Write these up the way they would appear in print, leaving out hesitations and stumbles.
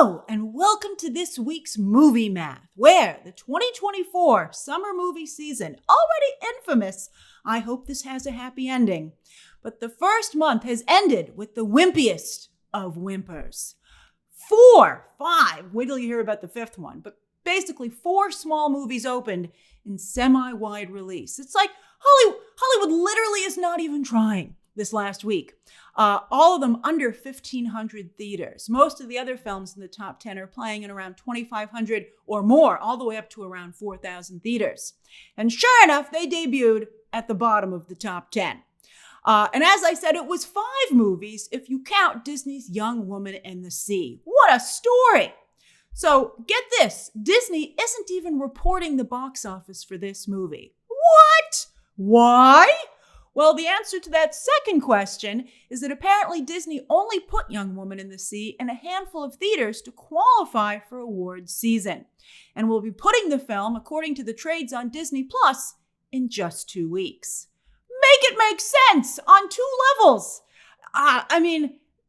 Hello, and welcome to this week's Movie Math, where the 2024 summer movie season, already infamous, I hope this has a happy ending, but the first month has ended with the wimpiest of whimpers. 5, wait till you hear about the fifth one, but basically 4 small movies opened in semi-wide release. It's like Hollywood literally is not even trying this last week. All of them under 1,500 theaters. Most of the other films in the top 10 are playing in around 2,500 or more, all the way up to around 4,000 theaters. And sure enough, they debuted at the bottom of the top 10. And as I said, it was 5 movies if you count Disney's Young Woman and the Sea. What a story! So get this, Disney isn't even reporting the box office for this movie. What? Why? Well, the answer to that second question is that apparently Disney only put Young Woman in the Sea in a handful of theaters to qualify for awards season, and will be putting the film, according to the trades on Disney Plus, in just 2 weeks. Make it make sense on 2 levels.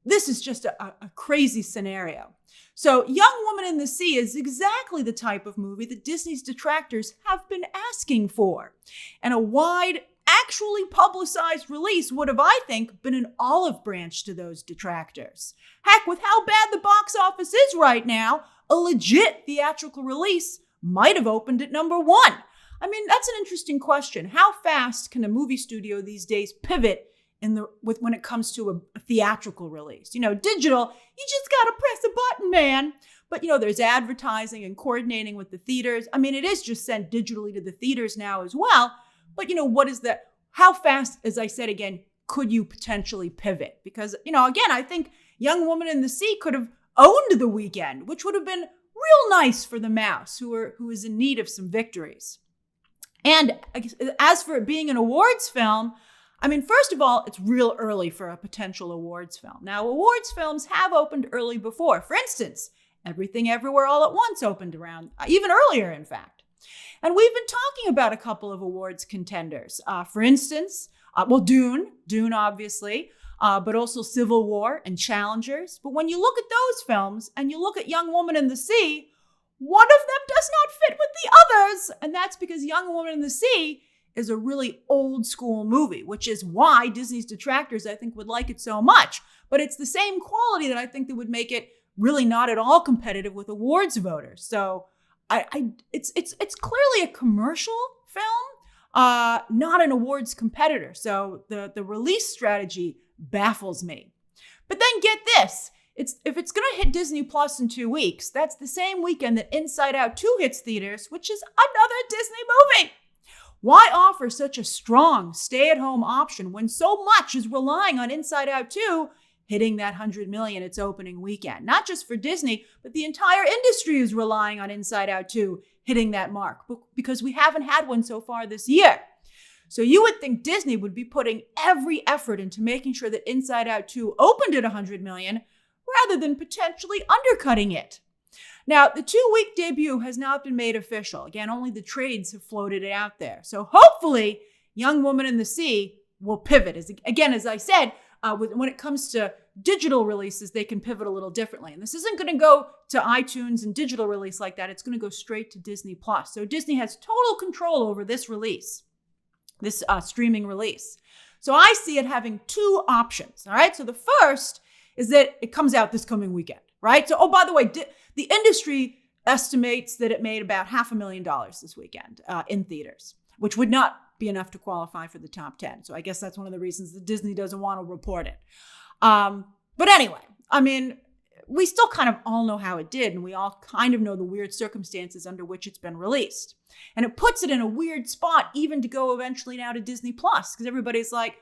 This is just a crazy scenario. So Young Woman in the Sea is exactly the type of movie that Disney's detractors have been asking for. And a wide, actually publicized release would have, I think, been an olive branch to those detractors. Heck, with how bad the box office is right now, a legit theatrical release might have opened at number 1. I mean, that's an interesting question. How fast can a movie studio these days pivot when it comes to a theatrical release? Digital, you just gotta press a button, man. But, there's advertising and coordinating with the theaters. I mean, it is just sent digitally to the theaters now as well. But, what is that? How fast, as I said again, could you potentially pivot? Because, again, I think Young Woman in the Sea could have owned the weekend, which would have been real nice for the mouse, who is in need of some victories. And as for it being an awards film, first of all, it's real early for a potential awards film. Now, awards films have opened early before. For instance, Everything Everywhere All at Once opened around, even earlier, in fact. And we've been talking about a couple of awards contenders. For instance, Dune, obviously, but also Civil War and Challengers. But when you look at those films and you look at Young Woman in the Sea, one of them does not fit with the others. And that's because Young Woman in the Sea is a really old school movie, which is why Disney's detractors, I think, would like it so much. But it's the same quality that I think that would make it really not at all competitive with awards voters. So it's clearly a commercial film, not an awards competitor. So the release strategy baffles me. But then get this, if it's going to hit Disney Plus in 2 weeks, that's the same weekend that Inside Out 2 hits theaters, which is another Disney movie. Why offer such a strong stay-at-home option when so much is relying on Inside Out 2 hitting that $100 million its opening weekend? Not just for Disney, but the entire industry is relying on Inside Out 2 hitting that mark because we haven't had one so far this year. So you would think Disney would be putting every effort into making sure that Inside Out 2 opened at $100 million rather than potentially undercutting it. Now, the 2-week debut has not been made official. Again, only the trades have floated it out there. So hopefully, Young Woman in the Sea will pivot. As I said, when it comes to digital releases, they can pivot a little differently. And this isn't going to go to iTunes and digital release like that. It's going to go straight to Disney Plus. So Disney has total control over this release, this streaming release. So I see it having 2 options. All right. So the first is that it comes out this coming weekend, right? So, by the way, the industry estimates that it made about $500,000 this weekend in theaters, which would not be enough to qualify for the top 10. So I guess that's one of the reasons that Disney doesn't want to report it. But anyway, we still kind of all know how it did, and we all kind of know the weird circumstances under which it's been released. And it puts it in a weird spot even to go eventually now to Disney Plus, because everybody's like,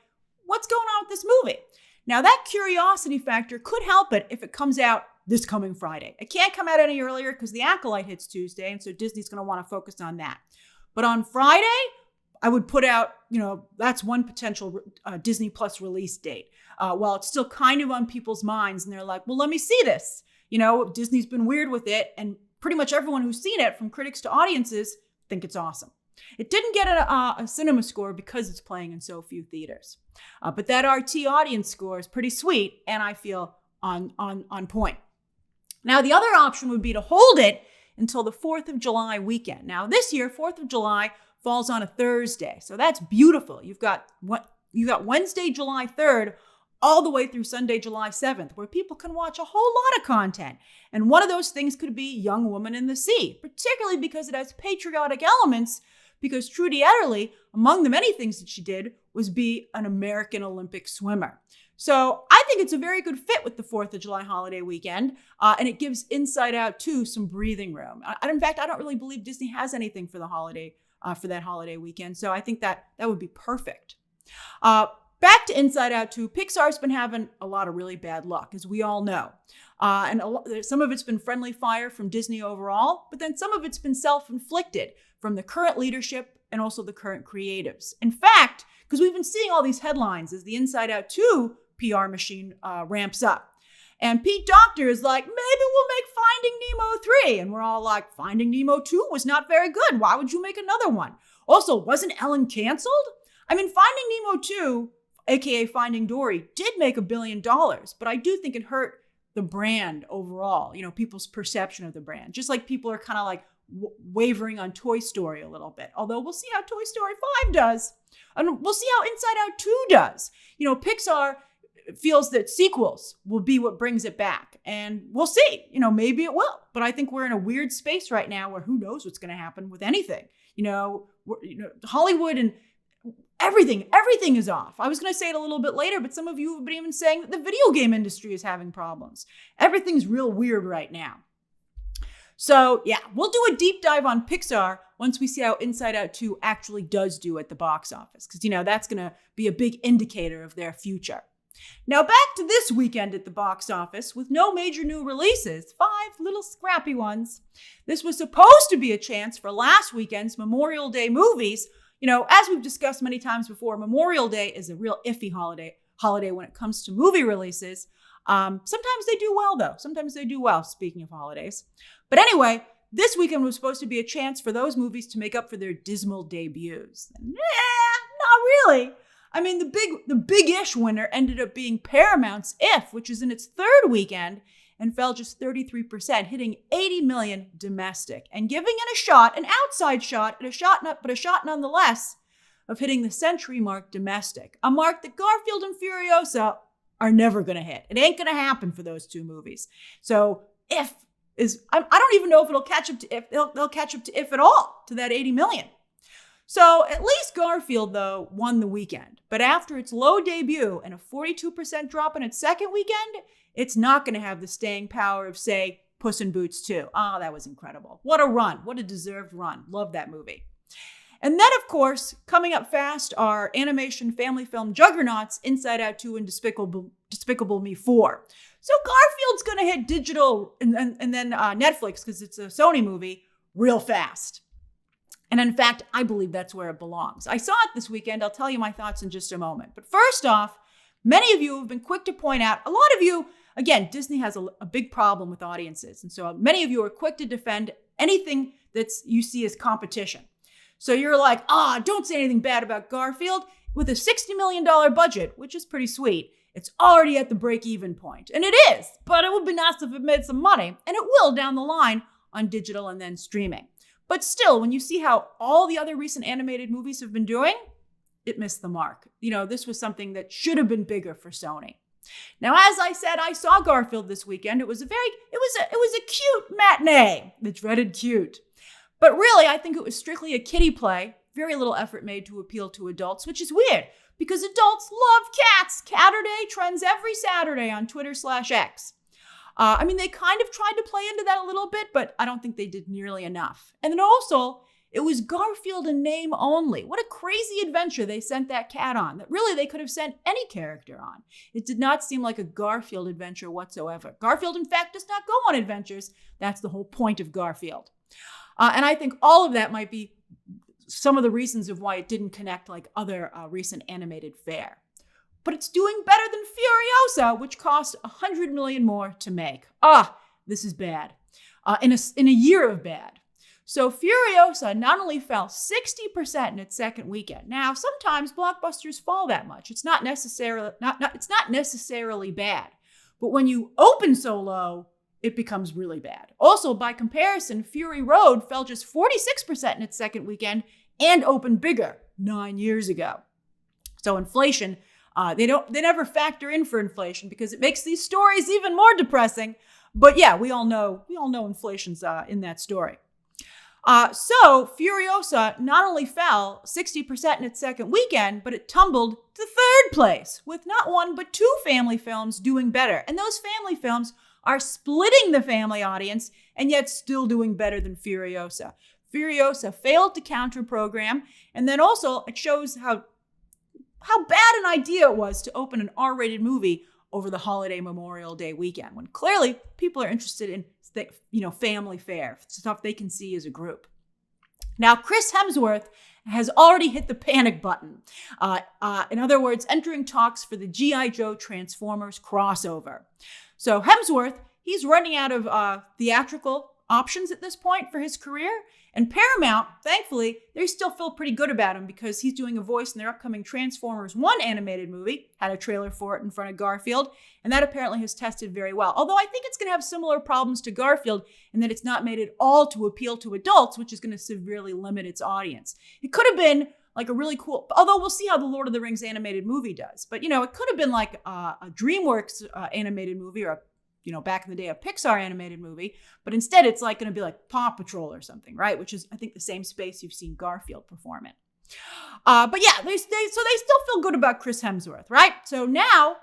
what's going on with this movie? Now, that curiosity factor could help it if it comes out this coming Friday. It can't come out any earlier because The Acolyte hits Tuesday, and so Disney's going to want to focus on that. But on Friday, I would put out, that's one potential Disney Plus release date. While it's still kind of on people's minds, and they're like, well, let me see this. Disney's been weird with it, and pretty much everyone who's seen it, from critics to audiences, think it's awesome. It didn't get a cinema score because it's playing in so few theaters. But that RT audience score is pretty sweet, and I feel on point. Now, the other option would be to hold it until the 4th of July weekend. Now, this year, 4th of July falls on a Thursday, so that's beautiful. You've got Wednesday, July 3rd, all the way through Sunday, July 7th, where people can watch a whole lot of content. And one of those things could be Young Woman in the Sea, particularly because it has patriotic elements, because Trudy Etterly, among the many things that she did, was be an American Olympic swimmer. So I think it's a very good fit with the 4th of July holiday weekend, and it gives Inside Out 2 some breathing room. In fact, I don't really believe Disney has anything for the holiday, for that holiday weekend, so I think that would be perfect. Back to Inside Out 2, Pixar's been having a lot of really bad luck, as we all know. And some of it's been friendly fire from Disney overall, but then some of it's been self-inflicted from the current leadership and also the current creatives. In fact, because we've been seeing all these headlines as the Inside Out 2 PR machine ramps up. And Pete Docter is like, maybe we'll make Finding Nemo 3. And we're all like, Finding Nemo 2 was not very good. Why would you make another one? Also, wasn't Ellen canceled? I mean, Finding Nemo 2, aka Finding Dory, did make $1 billion, but I do think it hurt the brand overall, people's perception of the brand. Just like people are kind of like wavering on Toy Story a little bit. Although we'll see how Toy Story 5 does. And we'll see how Inside Out 2 does. Pixar feels that sequels will be what brings it back. And we'll see. Maybe it will. But I think we're in a weird space right now where who knows what's going to happen with anything. Hollywood and everything is off. I was going to say it a little bit later, but some of you have been even saying that the video game industry is having problems. Everything's real weird right now. So yeah, we'll do a deep dive on Pixar once we see how Inside Out 2 actually does do at the box office. Because, that's going to be a big indicator of their future. Now back to this weekend at the box office with no major new releases, 5 little scrappy ones. This was supposed to be a chance for last weekend's Memorial Day movies. As we've discussed many times before, Memorial Day is a real iffy holiday when it comes to movie releases. Sometimes they do well, though. Sometimes they do well, speaking of holidays. But anyway, this weekend was supposed to be a chance for those movies to make up for their dismal debuts. Not really. I mean, the big-ish winner ended up being Paramount's If, which is in its 3rd weekend and fell just 33%, hitting $80 million domestic and giving it an outside shot, but a shot nonetheless of hitting the century mark domestic, a mark that Garfield and Furiosa are never going to hit. It ain't going to happen for those 2 movies. So If is, I don't even know if it'll catch up to If, they'll catch up to If at all, to that 80 million. So at least Garfield, though, won the weekend. But after its low debut and a 42% drop in its second weekend, it's not going to have the staying power of, say, Puss in Boots 2. Oh, that was incredible. What a run. What a deserved run. Love that movie. And then, of course, coming up fast are animation family film juggernauts Inside Out 2 and Despicable Me 4. So Garfield's going to hit digital and then Netflix, because it's a Sony movie, real fast. And in fact, I believe that's where it belongs. I saw it this weekend. I'll tell you my thoughts in just a moment. But first off, many of you have been quick to point out, a lot of you, again, Disney has a big problem with audiences. And so many of you are quick to defend anything that you see as competition. So you're like, don't say anything bad about Garfield. With a $60 million budget, which is pretty sweet, it's already at the break-even point. And it is, but it would be nice if it made some money. And it will down the line on digital and then streaming. But still, when you see how all the other recent animated movies have been doing, it missed the mark. This was something that should have been bigger for Sony. Now, as I said, I saw Garfield this weekend. It was a cute matinee, the dreaded cute. But really, I think it was strictly a kiddie play. Very little effort made to appeal to adults, which is weird because adults love cats. Catterday trends every Saturday on Twitter/X. They kind of tried to play into that a little bit, but I don't think they did nearly enough. And then also, it was Garfield in name only. What a crazy adventure they sent that cat on that really they could have sent any character on. It did not seem like a Garfield adventure whatsoever. Garfield, in fact, does not go on adventures. That's the whole point of Garfield. And I think all of that might be some of the reasons of why it didn't connect like other recent animated fare. But it's doing better than Furiosa, which cost $100 million more to make. This is bad. In a year of bad. So Furiosa not only fell 60% in its second weekend. Now, sometimes blockbusters fall that much. It's not necessarily bad. But when you open so low, it becomes really bad. Also, by comparison, Fury Road fell just 46% in its second weekend and opened bigger 9 years ago. So inflation, they never factor in for inflation because it makes these stories even more depressing. But yeah, we all know inflation's in that story. So Furiosa not only fell 60% in its second weekend, but it tumbled to third place with not one but two family films doing better. And those family films are splitting the family audience and yet still doing better than Furiosa. Furiosa failed to counter-program, and then also it shows how bad an idea it was to open an R-rated movie over the holiday Memorial Day weekend, when clearly people are interested in, family fare, stuff they can see as a group. Now, Chris Hemsworth has already hit the panic button. In other words, entering talks for the G.I. Joe Transformers crossover. So Hemsworth, he's running out of theatrical options at this point for his career. And Paramount, thankfully, they still feel pretty good about him because he's doing a voice in their upcoming Transformers 1 animated movie, had a trailer for it in front of Garfield, and that apparently has tested very well. Although I think it's going to have similar problems to Garfield in that it's not made at all to appeal to adults, which is going to severely limit its audience. It could have been like a really cool, although we'll see how the Lord of the Rings animated movie does. But, it could have been like a DreamWorks animated movie or back in the day, a Pixar animated movie, but instead it's like going to be like Paw Patrol or something, right? Which is, I think, the same space you've seen Garfield perform in. But yeah, they still feel good about Chris Hemsworth, right? So now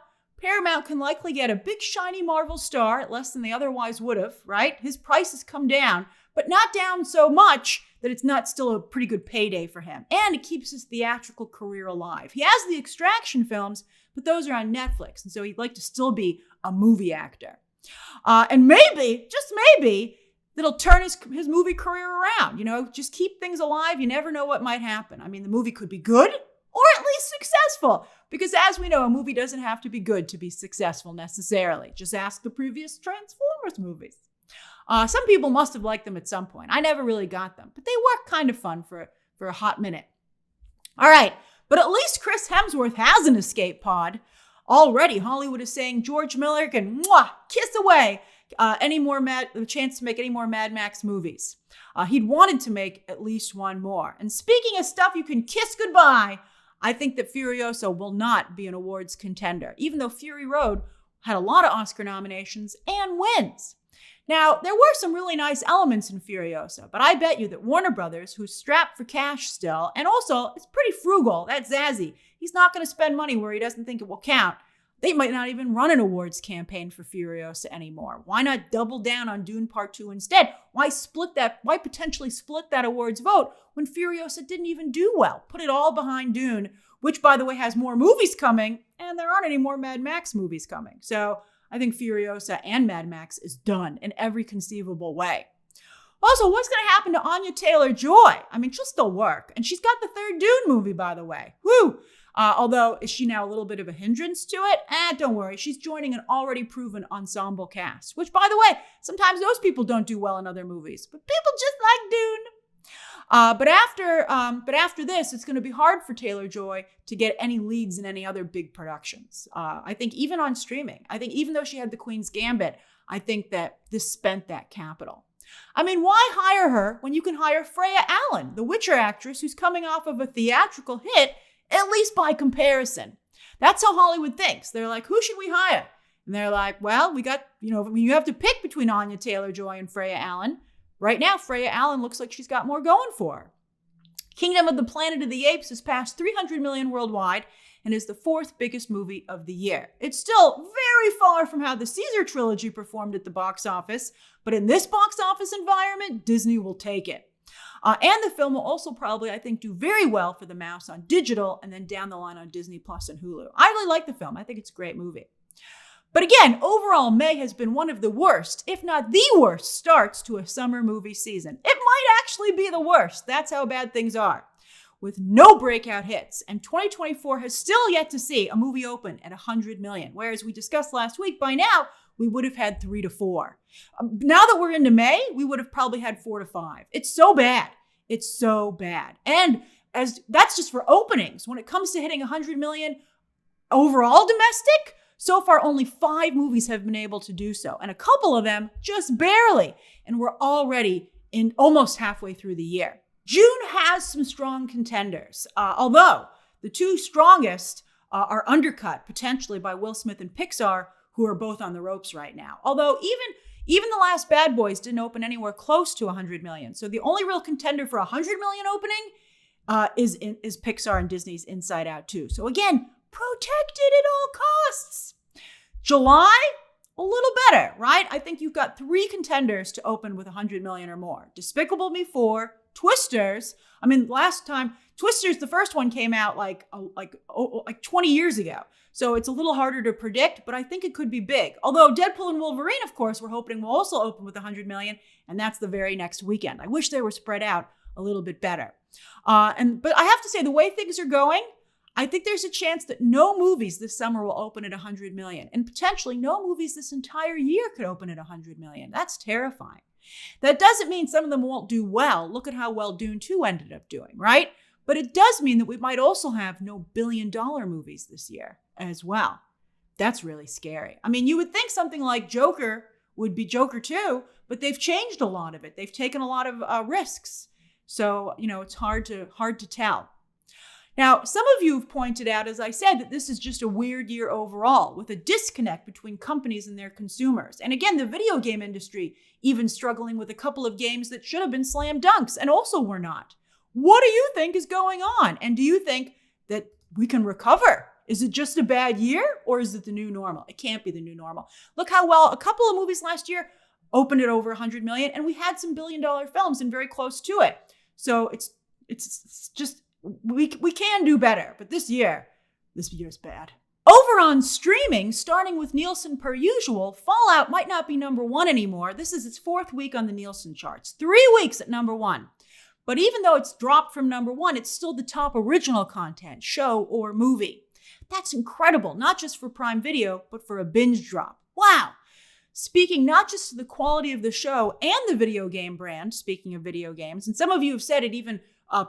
Paramount can likely get a big shiny Marvel star at less than they otherwise would have, right? His price has come down, but not down so much that it's not still a pretty good payday for him. And it keeps his theatrical career alive. He has the Extraction films, but those are on Netflix. And so he'd like to still be a movie actor. And maybe, just maybe, that'll turn his movie career around. Just keep things alive. You never know what might happen. I mean, the movie could be good or at least successful. Because as we know, a movie doesn't have to be good to be successful necessarily. Just ask the previous Transformers movies. Some people must have liked them at some point. I never really got them, but they were kind of fun for a hot minute. All right, but at least Chris Hemsworth has an escape pod. Already, Hollywood is saying George Miller can kiss away the chance to make any more Mad Max movies. He'd wanted to make at least one more. And speaking of stuff you can kiss goodbye, I think that Furiosa will not be an awards contender, even though Fury Road had a lot of Oscar nominations and wins. Now, there were some really nice elements in Furiosa, but I bet you that Warner Brothers, who's strapped for cash still, and also is pretty frugal, that's Zazie, he's not going to spend money where he doesn't think it will count. They might not even run an awards campaign for Furiosa anymore. Why not double down on Dune Part 2 instead? Why potentially split that awards vote when Furiosa didn't even do well? Put it all behind Dune, which, by the way, has more movies coming, and there aren't any more Mad Max movies coming. So I think Furiosa and Mad Max is done in every conceivable way. Also, what's going to happen to Anya Taylor-Joy? I mean, she'll still work. And she's got the third Dune movie, by the way. Woo! Although, is she now a little bit of a hindrance to it? Don't worry. She's joining an already proven ensemble cast. Which, by the way, sometimes those people don't do well in other movies. But people just like Dune. But after this, it's going to be hard for Taylor-Joy to get any leads in any other big productions. I think even on streaming. I think even though she had The Queen's Gambit, I think that this spent that capital. I mean, why hire her when you can hire Freya Allan, the Witcher actress who's coming off of a theatrical hit, at least by comparison? That's how Hollywood thinks. They're like, who should we hire? And they're like, well, we got, you have to pick between Anya Taylor-Joy and Freya Allan. Right now, Freya Allan looks like she's got more going for her. Kingdom of the Planet of the Apes has passed 300 million worldwide and is the fourth biggest movie of the year. It's still very far from how the Caesar trilogy performed at the box office, but in this box office environment, Disney will take it. And the film will also probably, I think, do very well for the mouse on digital and then down the line on Disney Plus and Hulu. I really like the film. I think it's a great movie. But again, overall, May has been one of the worst, if not the worst, starts to a summer movie season. It might actually be the worst. That's how bad things are. With no breakout hits, and 2024 has still yet to see a movie open at 100 million, whereas we discussed last week, by now, we would have had 3 to 4. Now that we're into May, we would have probably had 4 to 5. It's so bad. It's so bad. And as that's just for openings. When it comes to hitting 100 million overall domestic, So far, only 5 movies have been able to do so, and a couple of them just barely. And we're already in almost halfway through the year. June has some strong contenders, although the 2 strongest are undercut potentially by Will Smith and Pixar, who are both on the ropes right now. Although even the last Bad Boys didn't open anywhere close to 100 million. So the only real contender for 100 million opening is Pixar and Disney's Inside Out 2. So again, protected at all costs. July, a little better, right? I think you've got 3 contenders to open with 100 million or more. Despicable Me 4, Twisters. I mean, last time, Twisters, the first one came out like 20 years ago. So it's a little harder to predict, but I think it could be big. Although Deadpool and Wolverine, of course, we're hoping will also open with 100 million, and that's the very next weekend. I wish they were spread out a little bit better. But I have to say, the way things are going, I think there's a chance that no movies this summer will open at 100 million, and potentially no movies this entire year could open at 100 million. That's terrifying. That doesn't mean some of them won't do well. Look at how well Dune 2 ended up doing, right? But it does mean that we might also have no billion-dollar movies this year as well. That's really scary. I mean, you would think something like Joker would be Joker 2, but they've changed a lot of it. They've taken a lot of risks. So, it's hard to tell. Now, some of you have pointed out, as I said, that this is just a weird year overall, with a disconnect between companies and their consumers. And again, the video game industry even struggling with a couple of games that should have been slam dunks and also were not. What do you think is going on? And do you think that we can recover? Is it just a bad year, or is it the new normal? It can't be the new normal. Look how well a couple of movies last year opened at over 100 million, and we had some billion-dollar films and very close to it. So it's just, we can do better, but this year's bad. Over on streaming, starting with Nielsen per usual, Fallout might not be number 1 anymore. This is its 4th week on the Nielsen charts. 3 weeks at number 1. But even though it's dropped from number 1, it's still the top original content, show or movie. That's incredible, not just for Prime Video, but for a binge drop. Wow. Speaking not just to the quality of the show and the video game brand, speaking of video games, and some of you have said it even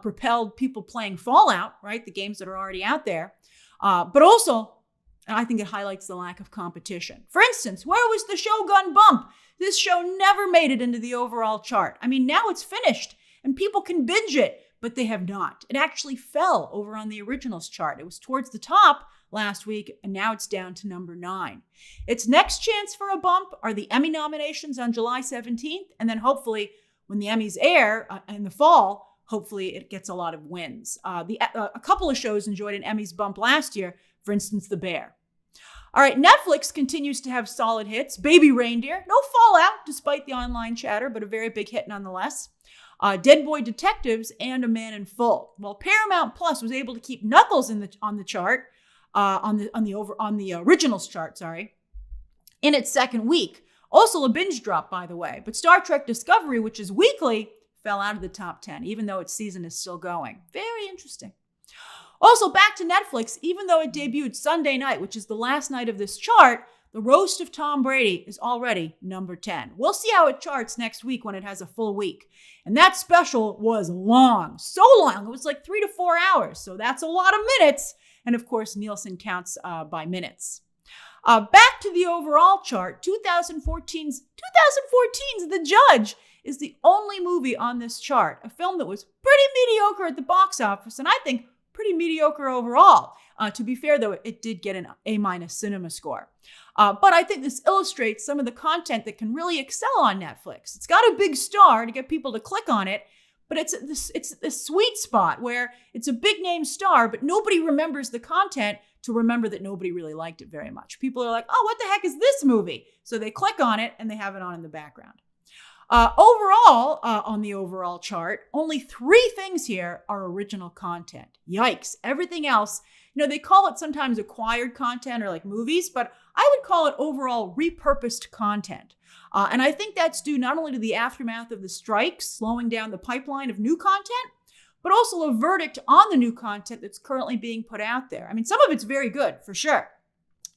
propelled people playing Fallout, right? The games that are already out there. But also, and I think it highlights the lack of competition. For instance, where was the Shogun Bump? This show never made it into the overall chart. I mean, now it's finished and people can binge it, but they have not. It actually fell over on the originals chart. It was towards the top last week, and now it's down to number 9. Its next chance for a bump are the Emmy nominations on July 17th, and then hopefully when the Emmys air in the fall, hopefully it gets a lot of wins. A couple of shows enjoyed an Emmys bump last year, for instance, The Bear. All right, Netflix continues to have solid hits. Baby Reindeer, no fallout despite the online chatter, but a very big hit nonetheless. Dead Boy Detectives and A Man in Full. Well, Paramount Plus was able to keep Knuckles on the chart, on the originals chart, in its 2nd week. Also a binge drop, by the way. But Star Trek Discovery, which is weekly, fell out of the top 10, even though its season is still going. Very interesting. Also, back to Netflix, even though it debuted Sunday night, which is the last night of this chart, The Roast of Tom Brady is already number 10. We'll see how it charts next week when it has a full week. And that special was long, so long. It was like 3 to 4 hours. So that's a lot of minutes. And of course, Nielsen counts by minutes. Back to the overall chart, 2014's The Judge is the only movie on this chart. A film that was pretty mediocre at the box office, and I think pretty mediocre overall. To be fair, though, it did get an A- cinema score. But I think this illustrates some of the content that can really excel on Netflix. It's got a big star to get people to click on it, but it's the sweet spot where it's a big name star, but nobody remembers the content to remember that nobody really liked it very much. People are like, oh, what the heck is this movie? So they click on it and they have it on in the background. Overall, on the overall chart, only 3 things here are original content. Yikes. Everything else, they call it sometimes acquired content or like movies, but I would call it overall repurposed content. And I think that's due not only to the aftermath of the strikes, slowing down the pipeline of new content, but also a verdict on the new content that's currently being put out there. I mean, some of it's very good, for sure.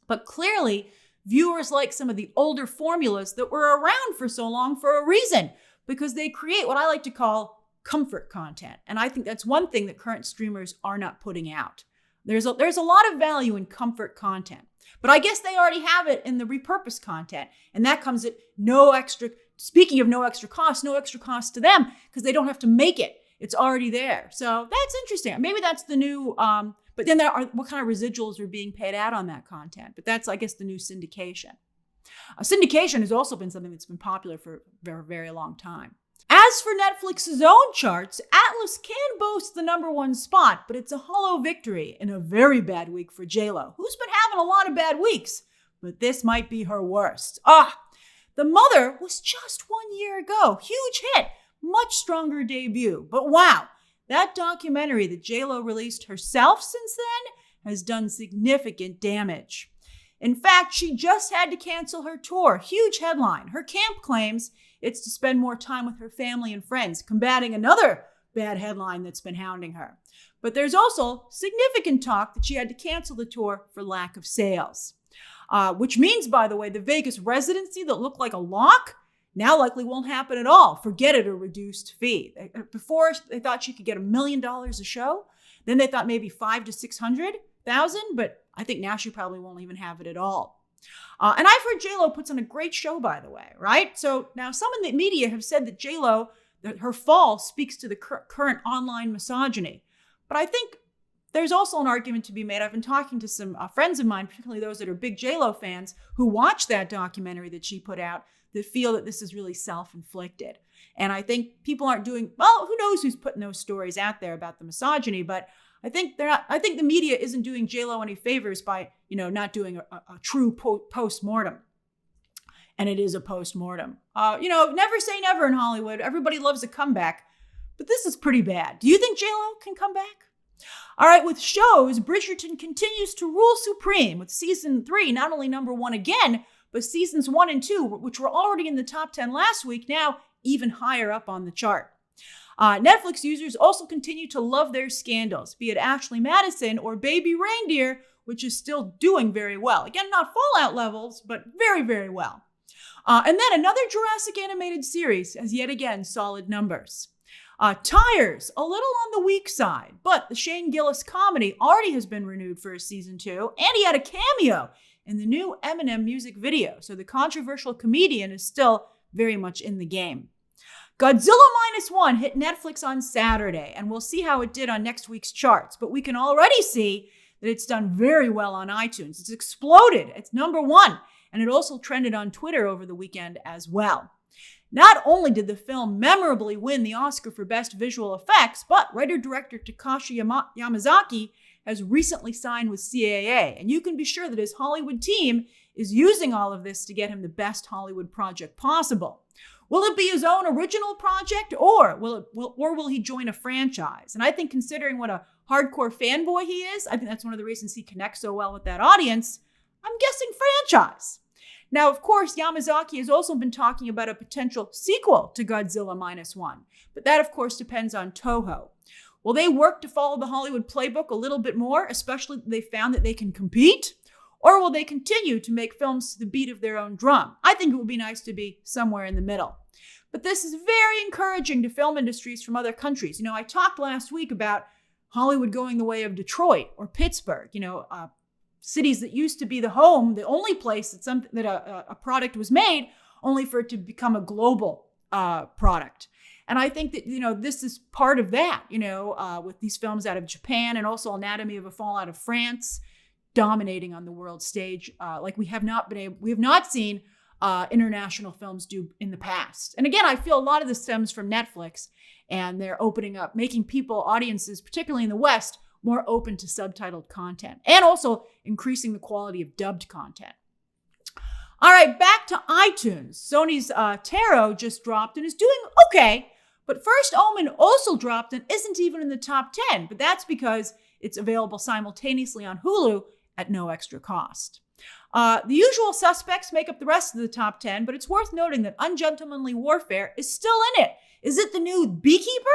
But clearly, viewers like some of the older formulas that were around for so long for a reason, because they create what I like to call comfort content. And I think that's one thing that current streamers are not putting out. There's a lot of value in comfort content. But I guess they already have it in the repurposed content. And that comes at no extra, speaking of no extra cost to them because they don't have to make it. It's already there. So that's interesting. Maybe that's the new, but then what kind of residuals are being paid out on that content? But that's, I guess, the new syndication. Syndication has also been something that's been popular for a very, very long time. As for Netflix's own charts, Atlas can boast the #1 spot, but it's a hollow victory in a very bad week for JLo, who's been having a lot of bad weeks, but this might be her worst. The Mother was just 1 year ago. Huge hit, much stronger debut. But wow, that documentary that JLo released herself since then has done significant damage. In fact, she just had to cancel her tour. Huge headline. Her camp claims it's to spend more time with her family and friends, combating another bad headline that's been hounding her. But there's also significant talk that she had to cancel the tour for lack of sales. Which means, by the way, the Vegas residency that looked like a lock now likely won't happen at all. Forget it, a reduced fee. Before, they thought she could get $1 million a show. Then they thought maybe 500 to 600,000, but I think now she probably won't even have it at all. And I've heard JLo puts on a great show, by the way, right? So now some in the media have said that JLo, that her fall speaks to the current online misogyny. But I think there's also an argument to be made. I've been talking to some friends of mine, particularly those that are big JLo fans, who watched that documentary that she put out, that feel that this is really self-inflicted. And I think people aren't doing, well, who knows who's putting those stories out there about the misogyny, but I think the media isn't doing JLo any favors by, not doing a true post-mortem. And it is a post-mortem. Never say never in Hollywood. Everybody loves a comeback, but this is pretty bad. Do you think JLo can come back? All right, with shows, Bridgerton continues to rule supreme with season 3, not only #1 again, but seasons 1 and 2, which were already in the top 10 last week, now even higher up on the chart. Netflix users also continue to love their scandals, be it Ashley Madison or Baby Reindeer, which is still doing very well. Again, not Fallout levels, but very, very well. And then another Jurassic animated series has yet again solid numbers. Tires, a little on the weak side, but the Shane Gillis comedy already has been renewed for a season 2, and he had a cameo in the new Eminem music video, so the controversial comedian is still very much in the game. Godzilla Minus One hit Netflix on Saturday, and we'll see how it did on next week's charts, but we can already see that it's done very well on iTunes. It's exploded. It's #1, and it also trended on Twitter over the weekend as well. Not only did the film memorably win the Oscar for Best Visual Effects, but writer-director Takashi Yamazaki has recently signed with CAA, and you can be sure that his Hollywood team is using all of this to get him the best Hollywood project possible. Will it be his own original project, or will he join a franchise? And I think, considering what a hardcore fanboy he is, I think that's one of the reasons he connects so well with that audience. I'm guessing franchise. Now, of course, Yamazaki has also been talking about a potential sequel to Godzilla Minus One, but that, of course, depends on Toho. Will they work to follow the Hollywood playbook a little bit more, especially that they found that they can compete? Or will they continue to make films to the beat of their own drum? I think it would be nice to be somewhere in the middle. But this is very encouraging to film industries from other countries. I talked last week about Hollywood going the way of Detroit or Pittsburgh, cities that used to be the home, the only place that a product was made, only for it to become a global product. And I think that, this is part of that, with these films out of Japan and also Anatomy of a Fall out of France dominating on the world stage, like we have not seen international films do in the past. And again, I feel a lot of this stems from Netflix, and they're opening up, making audiences, particularly in the West, more open to subtitled content, and also increasing the quality of dubbed content. All right, back to iTunes. Sony's Tarot just dropped and is doing okay, but First Omen also dropped and isn't even in the top 10, but that's because it's available simultaneously on Hulu at no extra cost. The usual suspects make up the rest of the top 10, but it's worth noting that Ungentlemanly Warfare is still in it. Is it the new Beekeeper?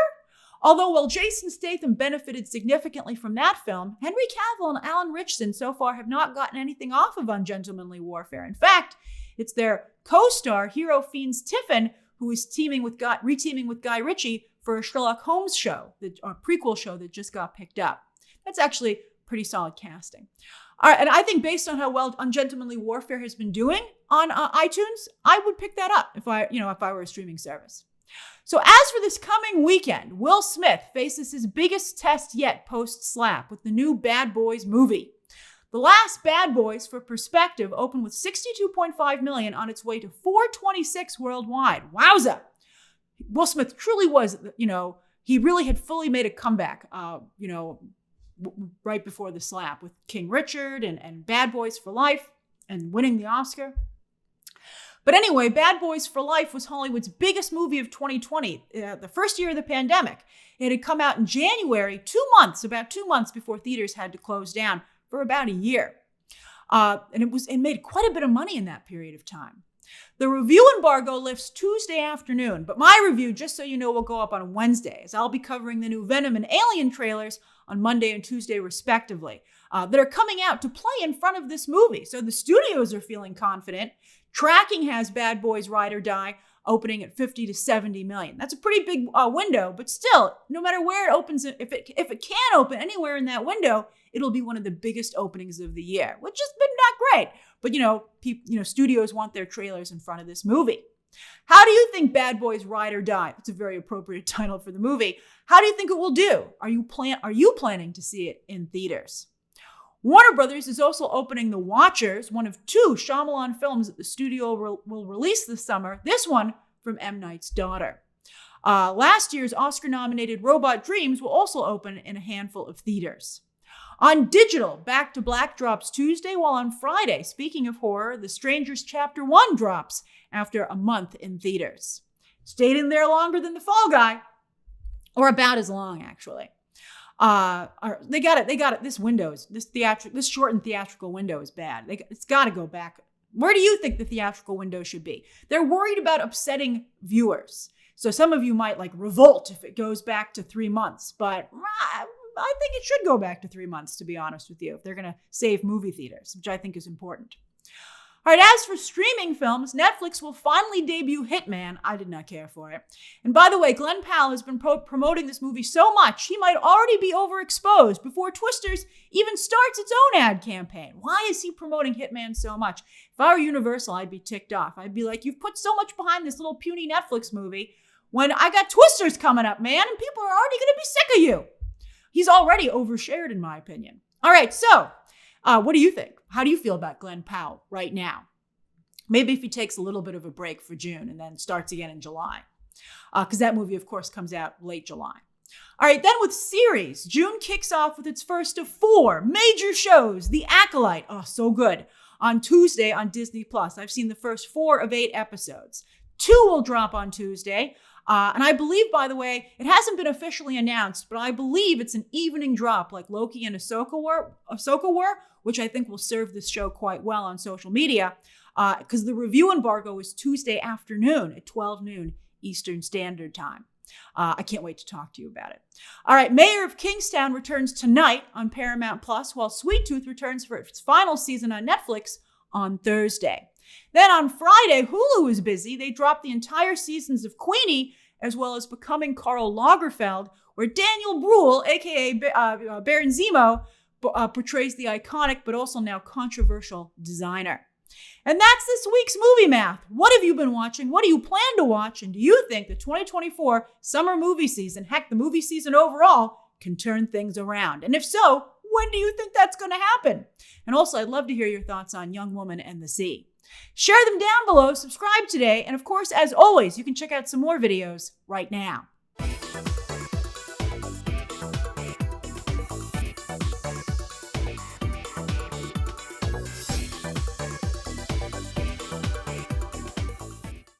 Although, while Jason Statham benefited significantly from that film, Henry Cavill and Alan Ritchson so far have not gotten anything off of Ungentlemanly Warfare. In fact, it's their co-star, Hero Fiends Tiffin, who is reteaming with Guy Ritchie for a Sherlock Holmes show, a prequel show that just got picked up. That's actually pretty solid casting. All right, and I think based on how well Ungentlemanly Warfare has been doing on iTunes, I would pick that up if I were a streaming service. So as for this coming weekend, Will Smith faces his biggest test yet post-slap with the new Bad Boys movie. The last Bad Boys, for perspective, opened with $62.5 million on its way to $426 worldwide. Wowza! Will Smith truly was, he really had fully made a comeback, right before the slap with King Richard and Bad Boys for Life and winning the Oscar. But anyway, Bad Boys for Life was Hollywood's biggest movie of 2020, the first year of the pandemic. It had come out in January, about 2 months before theaters had to close down for about a year. And it made quite a bit of money in that period of time. The review embargo lifts Tuesday afternoon, but my review, just so you know, will go up on Wednesday, as I'll be covering the new Venom and Alien trailers on Monday and Tuesday, respectively, that are coming out to play in front of this movie. So the studios are feeling confident. Tracking has Bad Boys Ride or Die opening at 50 to 70 million. That's a pretty big window, but still, no matter where it opens, if it can open anywhere in that window, it'll be one of the biggest openings of the year, which has been not great. But studios want their trailers in front of this movie. How do you think Bad Boys Ride or Die? It's a very appropriate title for the movie. How do you think it will do? Are you planning to see it in theaters? Warner Brothers is also opening The Watchers, one of 2 Shyamalan films that the studio will release this summer, this one from M. Night's daughter. Last year's Oscar-nominated Robot Dreams will also open in a handful of theaters. On digital, Back to Black drops Tuesday, while on Friday, speaking of horror, The Strangers Chapter 1 drops after a month in theaters. Stayed in there longer than The Fall Guy, or about as long, actually. They got it. This shortened theatrical window is bad. It's got to go back. Where do you think the theatrical window should be? They're worried about upsetting viewers. So some of you might revolt if it goes back to 3 months, but I think it should go back to 3 months, to be honest with you, if they're going to save movie theaters, which I think is important. All right, as for streaming films, Netflix will finally debut Hitman. I did not care for it. And by the way, Glenn Powell has been promoting this movie so much, he might already be overexposed before Twisters even starts its own ad campaign. Why is he promoting Hitman so much? If I were Universal, I'd be ticked off. I'd be like, you've put so much behind this little puny Netflix movie when I got Twisters coming up, man, and people are already going to be sick of you. He's already overshared, in my opinion. All right, so what do you think? How do you feel about Glenn Powell right now? Maybe if he takes a little bit of a break for June and then starts again in July. Because that movie, of course, comes out late July. All right, then with series, June kicks off with its first of 4 major shows. The Acolyte, oh, so good, on Tuesday on Disney+. I've seen the first 4 of 8 episodes. 2 will drop on Tuesday. And I believe, by the way, it hasn't been officially announced, but I believe it's an evening drop like Loki and Ahsoka were, which I think will serve this show quite well on social media, because the review embargo is Tuesday afternoon at 12 noon Eastern Standard Time. I can't wait to talk to you about it. All right, Mayor of Kingstown returns tonight on Paramount+, while Sweet Tooth returns for its final season on Netflix on Thursday. Then on Friday, Hulu is busy. They dropped the entire seasons of Queenie, as well as Becoming Karl Lagerfeld, where Daniel Bruhl, a.k.a. Baron Zemo, portrays the iconic but also now controversial designer. And that's this week's Movie Math. What have you been watching? What do you plan to watch? And do you think the 2024 summer movie season, heck, the movie season overall, can turn things around? And if so, when do you think that's going to happen? And also, I'd love to hear your thoughts on Young Woman and the Sea. Share them down below, subscribe today, and of course, as always, you can check out some more videos right now.